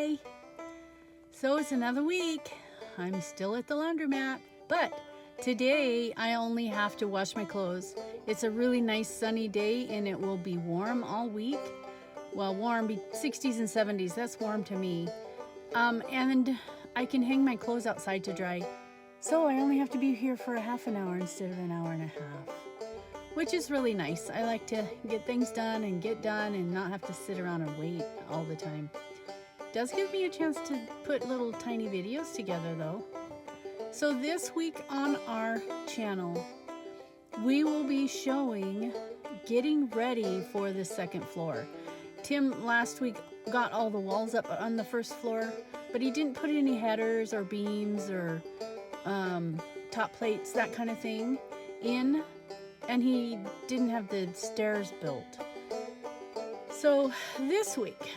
Monday. So it's another week. I'm still at the laundromat, but today I only have to wash my clothes. It's a really nice sunny day and it will be warm all week. Well, warm, 60s and 70s, that's warm to me. And I can hang my clothes outside to dry. So I only have to be here for a half an hour instead of an hour and a half, which is really nice. I like to get things done and not have to sit around and wait all the time. Does give me a chance to put little tiny videos together though. So this week on our channel, we will be showing getting ready for the second floor. Tim last week got all the walls up on the first floor, but he didn't put any headers or beams or top plates, that kind of thing in, and he didn't have the stairs built. So this week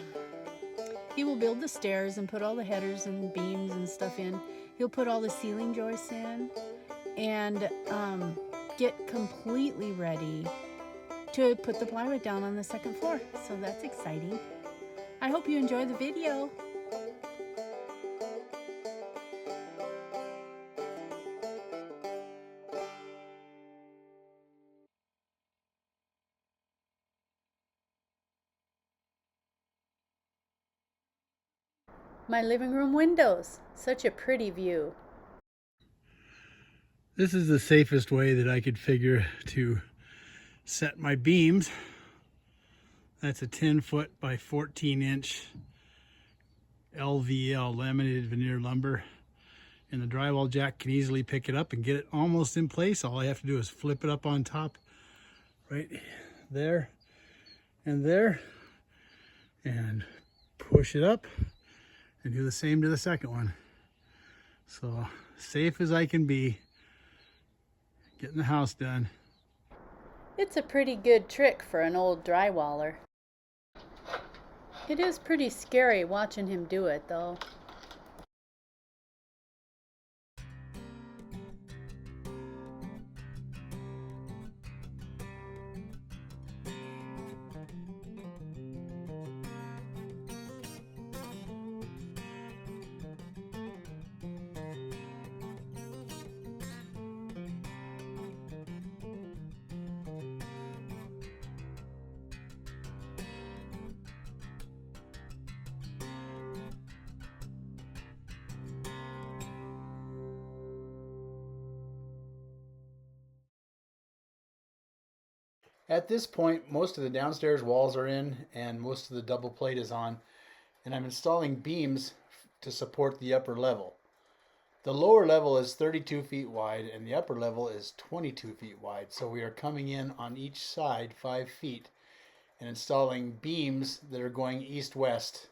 he will build the stairs and put all the headers and beams and stuff in. He'll put all the ceiling joists in and get completely ready to put the plywood down on the second floor. So that's exciting. I hope you enjoy the video. My living room windows, such a pretty view. This is the safest way that I could figure to set my beams. That's a 10-foot by 14-inch LVL, laminated veneer lumber. And the drywall jack can easily pick it up and get it almost in place. All I have to do is flip it up on top, right there and there, and push it up and do the same to the second one. So safe as I can be, getting the house done. It's a pretty good trick for an old drywaller. It is pretty scary watching him do it though. At this point, most of the downstairs walls are in and most of the double plate is on, and I'm installing beams to support the upper level. The lower level is 32 feet wide and the upper level is 22 feet wide, so we are coming in on each side 5 feet and installing beams that are going east-west.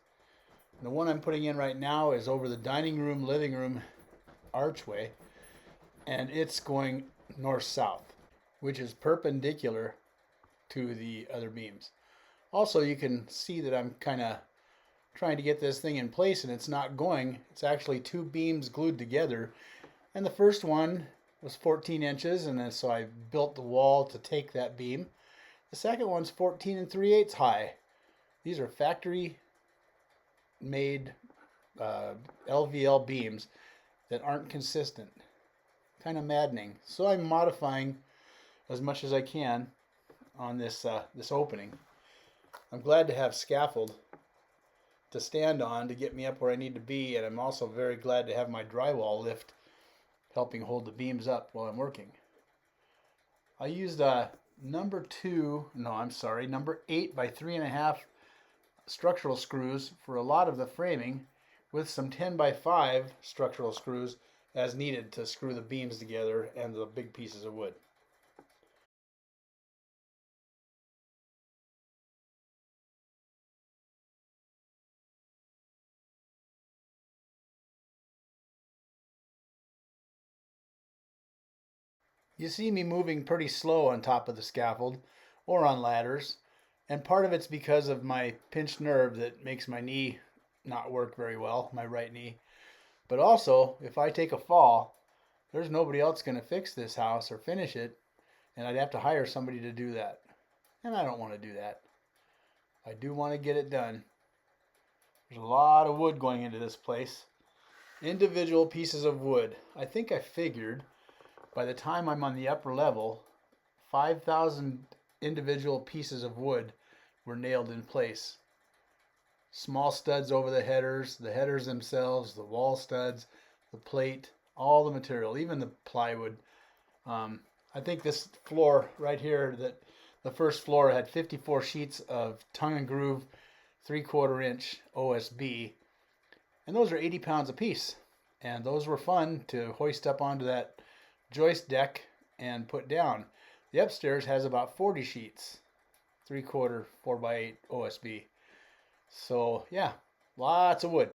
The one I'm putting in right now is over the dining room, living room archway, and it's going north-south, which is perpendicular to the other beams. Also, you can see that I'm kind of trying to get this thing in place and it's not going. It's actually two beams glued together, and the first one was 14 inches, and then so I built the wall to take that beam. The second one's 14 3/8 high. These are factory made LVL beams that aren't consistent. Kind of maddening. So I'm modifying as much as I can on this opening. I'm glad to have scaffold to stand on to get me up where I need to be, and I'm also very glad to have my drywall lift helping hold the beams up while I'm working. I used number 8 by 3.5 structural screws for a lot of the framing, with some 10 by 5 structural screws as needed to screw the beams together and the big pieces of wood. You see me moving pretty slow on top of the scaffold or on ladders, and part of it's because of my pinched nerve that makes my knee not work very well, my right knee. But also, if I take a fall, there's nobody else going to fix this house or finish it, and I'd have to hire somebody to do that. And I don't want to do that. I do want to get it done. There's a lot of wood going into this place. Individual pieces of wood. I think I figured by the time I'm on the upper level, 5,000 individual pieces of wood were nailed in place. Small studs over the headers themselves, the wall studs, the plate, all the material, even the plywood. I think this floor right here, that the first floor had 54 sheets of tongue and groove 3/4 inch OSB, and those are 80 pounds a piece. And those were fun to hoist up onto that joist deck and put down. The upstairs has about 40 sheets, 3/4 4x8 OSB. So yeah, lots of wood.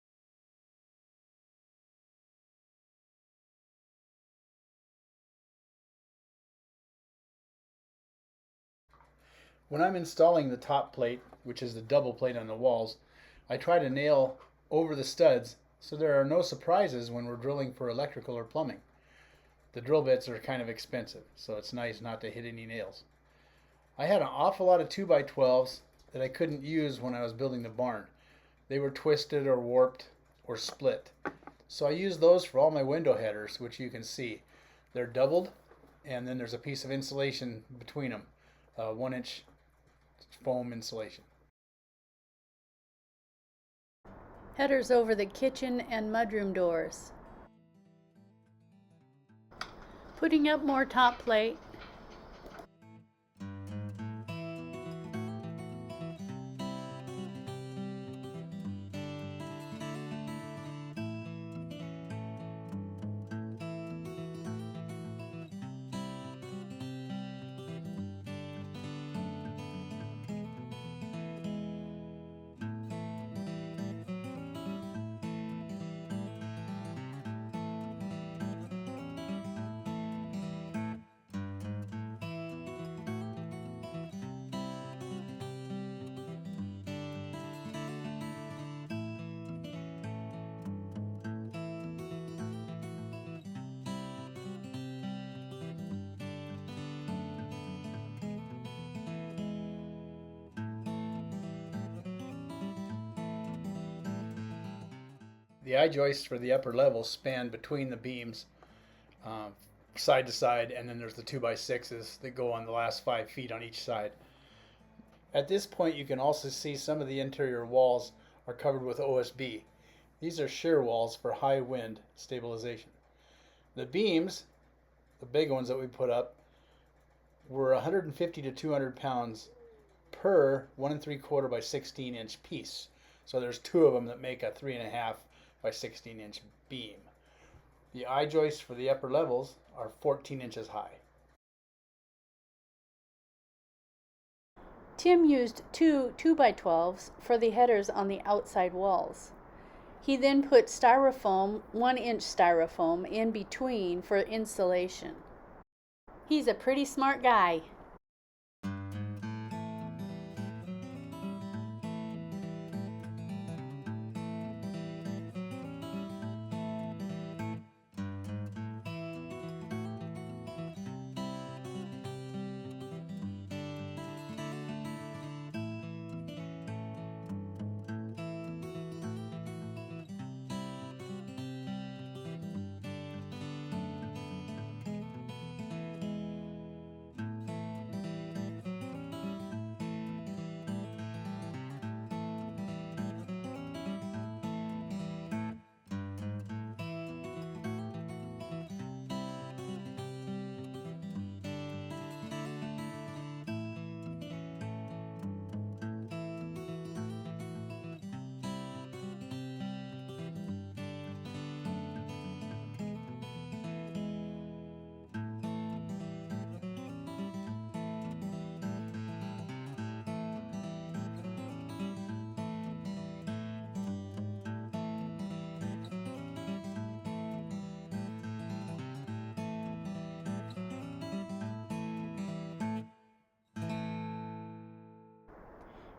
When I'm installing the top plate, which is the double plate on the walls, I try to nail over the studs so there are no surprises when we're drilling for electrical or plumbing. The drill bits are kind of expensive, so it's nice not to hit any nails. I had an awful lot of 2x12s that I couldn't use when I was building the barn. They were twisted or warped or split. So I used those for all my window headers, which you can see. They're doubled, and then there's a piece of insulation between them, 1-inch foam insulation. Headers over the kitchen and mudroom doors. Putting up more top plate. The I-joists for the upper level span between the beams, side to side, and then there's the 2x6s that go on the last 5 feet on each side. At this point you can also see some of the interior walls are covered with OSB. These are shear walls for high wind stabilization. The beams, the big ones that we put up, were 150 to 200 pounds per 1 3/4 by 16 inch piece. So there's 2 of them that make a 3.5 by 16 inch beam. The I-joists for the upper levels are 14 inches high. Tim used two 2x12s for the headers on the outside walls. He then put styrofoam, 1-inch styrofoam, in between for insulation. He's a pretty smart guy.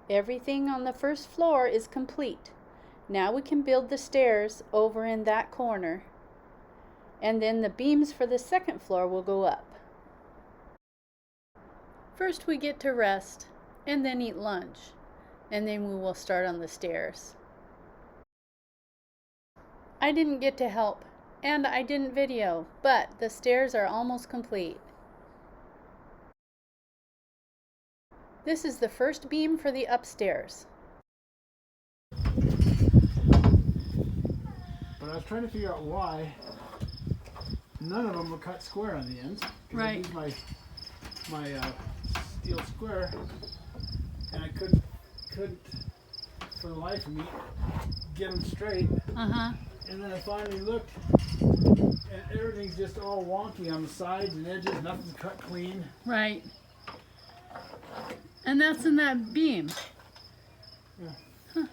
Everything on the first floor is complete. Now we can build the stairs over in that corner, and then the beams for the second floor will go up. First we get to rest, and then eat lunch, and then we will start on the stairs. I didn't get to help, and I didn't video, but the stairs are almost complete. This is the first beam for the upstairs. But I was trying to figure out why none of them were cut square on the ends. Right. I used my steel square, and I couldn't for the life of me get them straight. And then I finally looked, and everything's just all wonky on the sides and edges. Nothing's cut clean. Right. And that's in that beam. Yeah. Huh.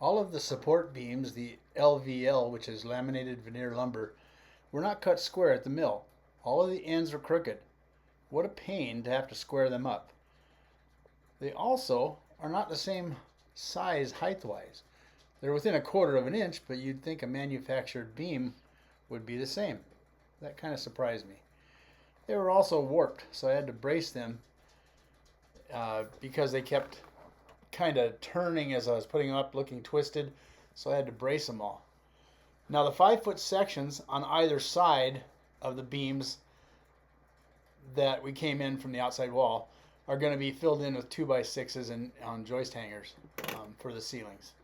All of the support beams, the LVL, which is laminated veneer lumber, were not cut square at the mill. All of the ends were crooked. What a pain to have to square them up. They also are not the same size height-wise. They're within 1/4 of an inch, but you'd think a manufactured beam would be the same. That kind of surprised me. They were also warped, so I had to brace them because they kept kind of turning as I was putting them up, looking twisted, so I had to brace them all. Now the 5-foot sections on either side of the beams that we came in from the outside wall are going to be filled in with 2x6s and on joist hangers for the ceilings.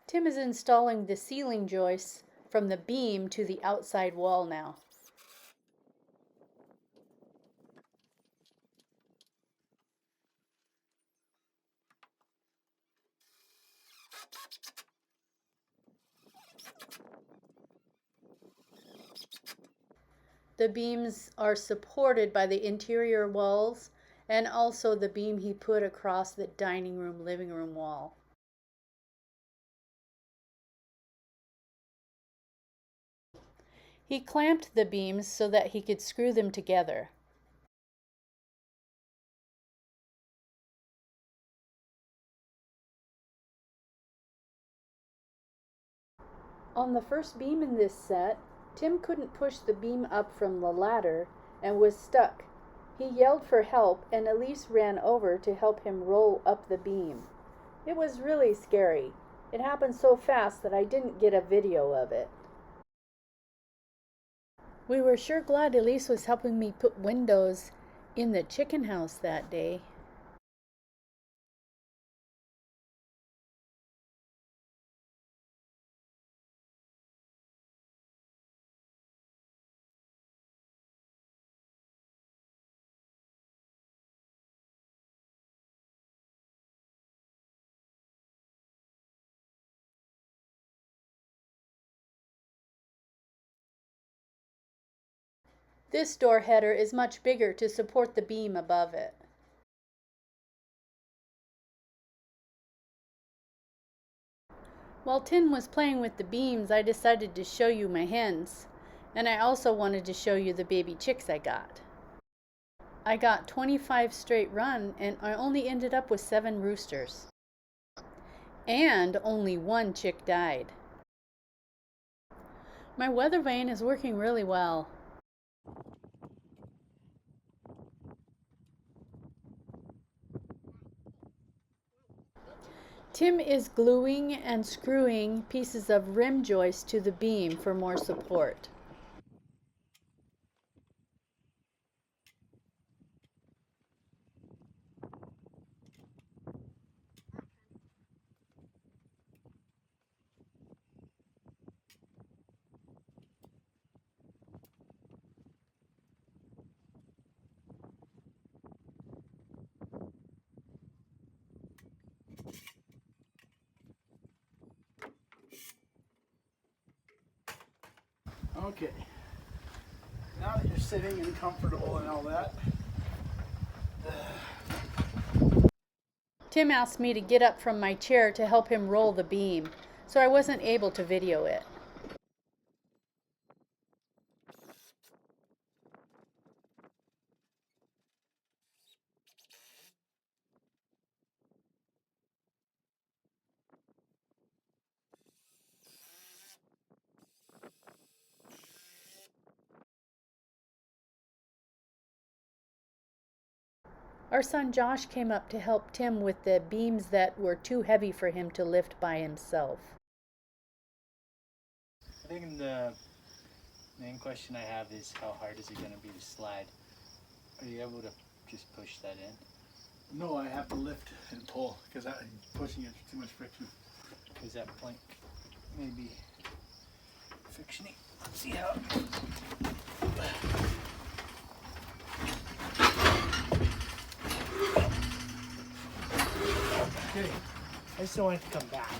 Tim is installing the ceiling joists from the beam to the outside wall now. The beams are supported by the interior walls and also the beam he put across the dining room, living room wall. He clamped the beams so that he could screw them together. On the first beam in this set, Tim couldn't push the beam up from the ladder and was stuck. He yelled for help and Elise ran over to help him roll up the beam. It was really scary. It happened so fast that I didn't get a video of it. We were sure glad Elise was helping me put windows in the chicken house that day. This door header is much bigger to support the beam above it. While Tim was playing with the beams, I decided to show you my hens, and I also wanted to show you the baby chicks I got. I got 25 straight run and I only ended up with 7 roosters. And only 1 chick died. My weather vane is working really well. Tim is gluing and screwing pieces of rim joist to the beam for more support. Okay, now that you're sitting and comfortable and all that, Tim asked me to get up from my chair to help him roll the beam, so I wasn't able to video it. Our son Josh came up to help Tim with the beams that were too heavy for him to lift by himself. I think the main question I have is how hard is it going to be to slide? Are you able to just push that in? No, I have to lift and pull because pushing it too much friction. Is that plank maybe frictiony? Let's see how. Okay. I just don't want it to come back.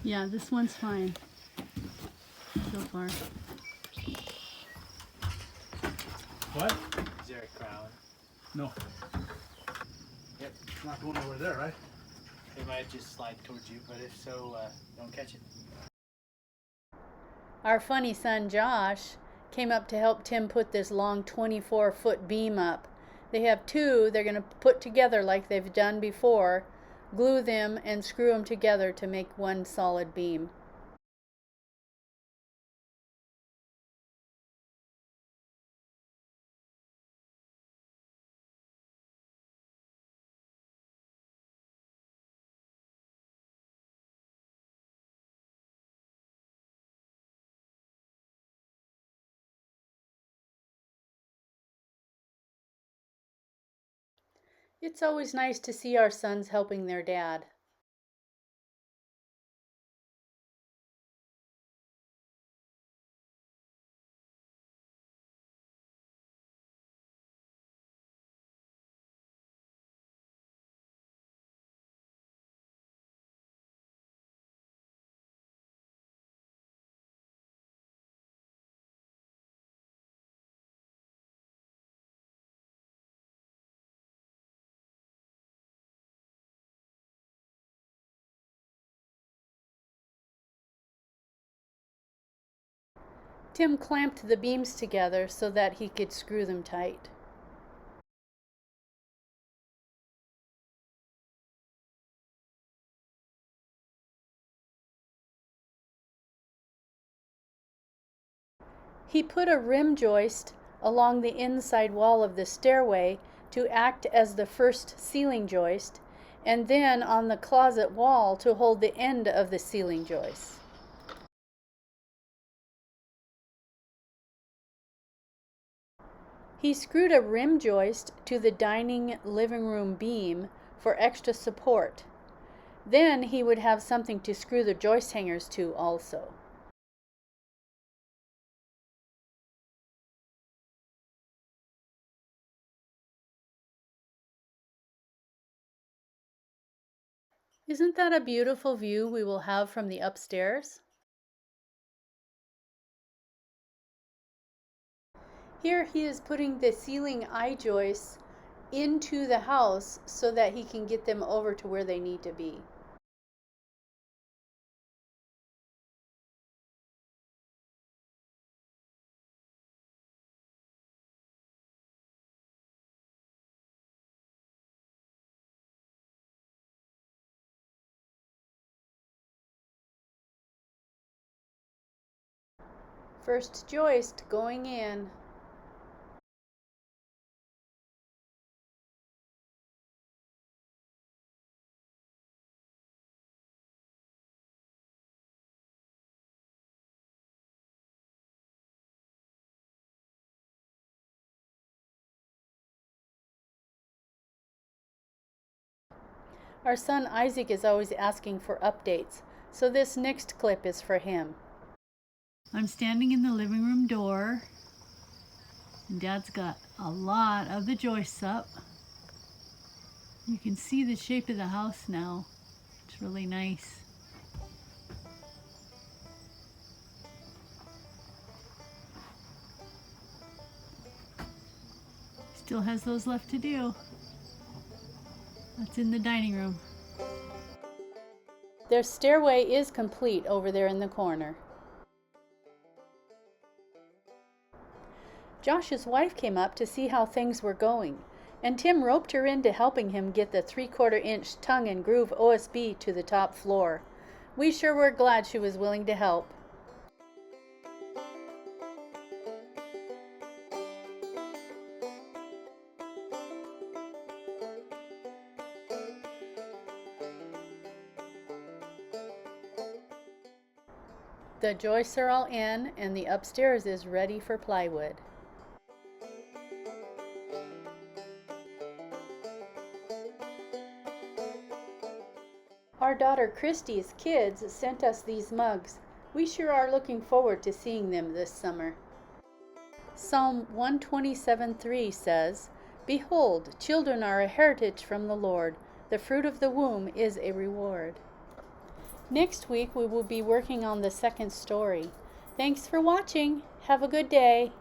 Yeah, this one's fine so far. What? Is there a crown? No. Yep. It's not going over there, right? It might just slide towards you, but if so, don't catch it. Our funny son Josh came up to help Tim put this long 24-foot beam up. They have two they're going to put together like they've done before, glue them and screw them together to make one solid beam. It's always nice to see our sons helping their dad. Tim clamped the beams together so that he could screw them tight. He put a rim joist along the inside wall of the stairway to act as the first ceiling joist, and then on the closet wall to hold the end of the ceiling joist. He screwed a rim joist to the dining living room beam for extra support. Then he would have something to screw the joist hangers to also. Isn't that a beautiful view we will have from the upstairs? Here he is putting the ceiling eye joists into the house so that he can get them over to where they need to be. First joist going in. Our son Isaac is always asking for updates, so this next clip is for him. I'm standing in the living room door, and Dad's got a lot of the joists up. You can see the shape of the house now. It's really nice. Still has those left to do. That's in the dining room. Their stairway is complete over there in the corner. Josh's wife came up to see how things were going, and Tim roped her into helping him get the 3/4-inch tongue and groove OSB to the top floor. We sure were glad she was willing to help. The joists are all in and the upstairs is ready for plywood. Our daughter Christy's kids sent us these mugs. We sure are looking forward to seeing them this summer. Psalm 127:3 says, "Behold, children are a heritage from the Lord. The fruit of the womb is a reward." Next week we will be working on the second story. Thanks for watching. Have a good day.